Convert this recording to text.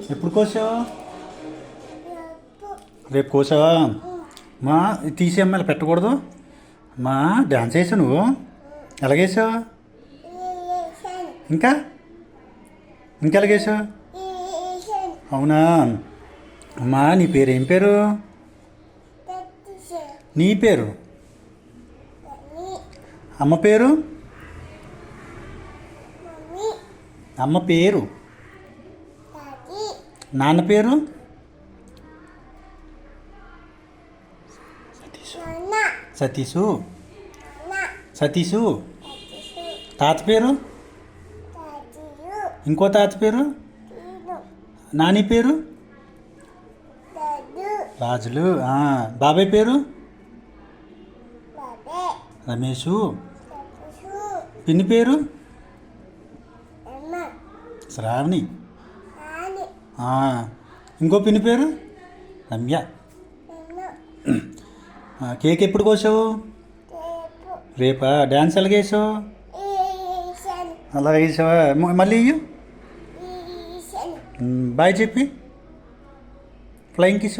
ఎప్పుడు కోసావు? రేపు కోసావా? మా తీసి అమ్మాయిలు పెట్టకూడదు. మా డ్యాన్స్ వేసావు నువ్వు. ఎలాగేసావు? ఇంకా ఇంకా ఎలాగేసావు? అవునా? అమ్మా నీ పేరు ఏం పేరు? నీ పేరు? అమ్మ పేరు? అమ్మ పేరు? నాన్న పేరు? సతీషు. సతీషు. తాత పేరు? ఇంకో తాత పేరు? నాని పేరు? రాజులు. బాబాయ్ పేరు? రమేషు. పిన్ని పేరు? శ్రావణి. ఇంకో పిన్ని పేరు? రమ్య. కేక్ ఎప్పుడు కోసావు? రేపా? డ్యాన్స్ ఎలాగ వేసావు? అలా వేసావా? మళ్ళీ ఇయ్యు. బాయ్ చెప్పి ఫ్లయింగ్ కిస్.